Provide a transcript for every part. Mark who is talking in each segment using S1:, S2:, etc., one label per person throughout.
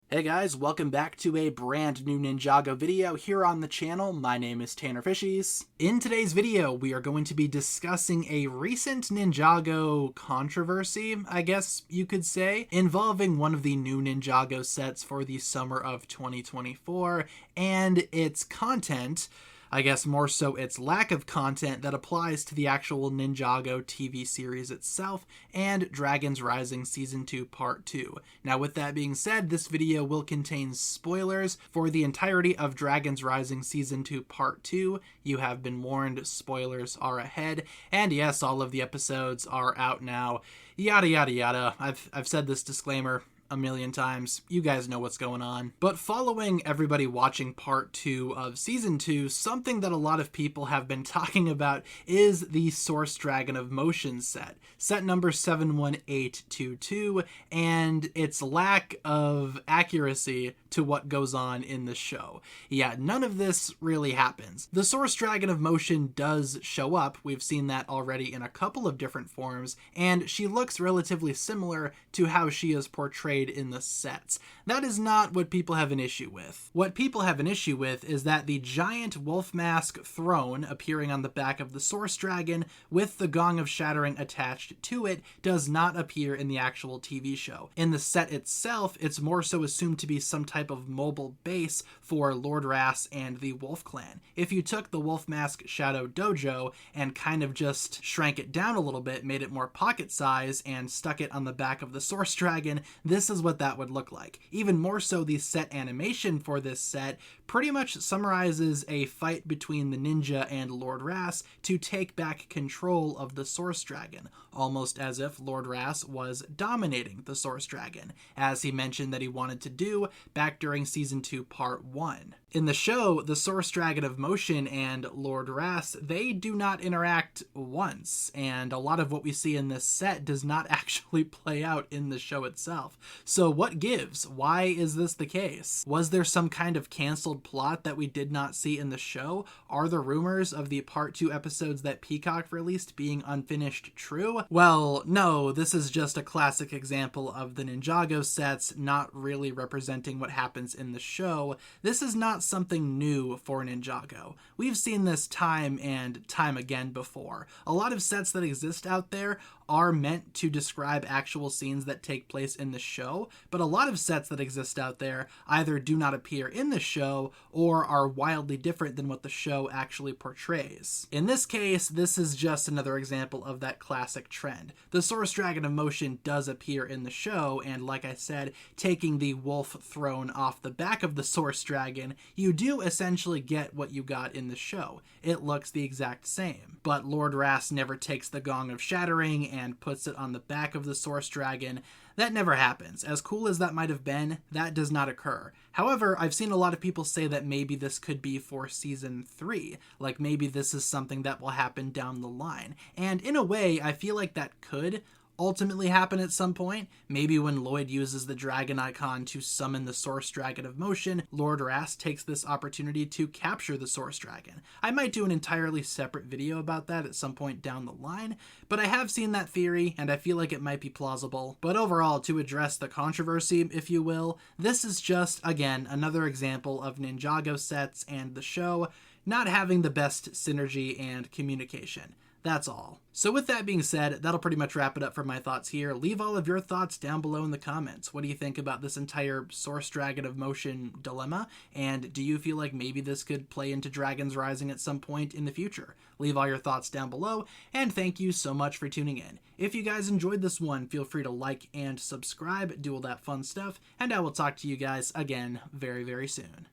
S1: Hey guys, welcome back to a brand new Ninjago video here on the channel. My name is TannerFishies. In today's video, we are going to be discussing a recent Ninjago controversy, I guess you could say, involving one of the new Ninjago sets for the summer of 2024 and its content. I guess more so its lack of content that applies to the actual Ninjago TV series itself and Dragons Rising Season 2 Part 2. Now with that being said, this video will contain spoilers for the entirety of Dragons Rising Season 2 Part 2. You have been warned, spoilers are ahead, and yes, all of the episodes are out now. Yada yada yada. I've said this disclaimer a million times. You guys know what's going on. But following everybody watching part 2 of season 2, something that a lot of people have been talking about is the Source Dragon of Motion set number 71822, and its lack of accuracy to what goes on in the show. Yeah, none of this really happens. The Source Dragon of Motion does show up. We've seen that already in a couple of different forms, and she looks relatively similar to how she is portrayed in the sets. That is not what people have an issue with. What people have an issue with is that the giant wolf mask throne appearing on the back of the Source Dragon with the Gong of Shattering attached to it does not appear in the actual TV show. In the set itself, it's more so assumed to be some type of mobile base for Lord Ras and the Wolf Clan. If you took the Wolf Mask Shadow Dojo and kind of just shrank it down a little bit, made it more pocket size, and stuck it on the back of the Source Dragon, this is what that would look like. Even more so, the set animation for this set pretty much summarizes a fight between the ninja and Lord Ras to take back control of the Source Dragon, almost as if Lord Ras was dominating the Source Dragon, as he mentioned that he wanted to do back during Season 2 Part 1. In the show, the Source Dragon of Motion and Lord Ras, they do not interact once, and a lot of what we see in this set does not actually play out in the show itself. So what gives? Why is this the case? Was there some kind of canceled plot that we did not see in the show? Are the rumors of the Part 2 episodes that Peacock released being unfinished true? Well, no, this is just a classic example of the Ninjago sets not really representing what happens in the show. This is not something new for Ninjago. We've seen this time and time again before. A lot of sets that exist out there are meant to describe actual scenes that take place in the show, but a lot of sets that exist out there either do not appear in the show or are wildly different than what the show actually portrays. In this case, this is just another example of that classic trend. The Source Dragon of Motion does appear in the show, and like I said, taking the wolf throne off the back of the Source Dragon, you do essentially get what you got in the show. It looks the exact same. But Lord Ras never takes the Gong of Shattering and puts it on the back of the Source Dragon. That never happens. As cool as that might have been, that does not occur. However, I've seen a lot of people say that maybe this could be for Season 3. Like maybe this is something that will happen down the line. And in a way, I feel like that could ultimately happen at some point. Maybe when Lloyd uses the dragon icon to summon the Source Dragon of Motion, Lord Ras takes this opportunity to capture the Source Dragon. I might do an entirely separate video about that at some point down the line, but I have seen that theory and I feel like it might be plausible. But overall, to address the controversy, if you will, this is just, again, another example of Ninjago sets and the show not having the best synergy and communication. That's all. So with that being said, that'll pretty much wrap it up for my thoughts here. Leave all of your thoughts down below in the comments. What do you think about this entire Source Dragon of Motion dilemma? And do you feel like maybe this could play into Dragons Rising at some point in the future? Leave all your thoughts down below, and thank you so much for tuning in. If you guys enjoyed this one, feel free to like and subscribe, do all that fun stuff, and I will talk to you guys again very, very soon.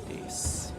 S1: Peace.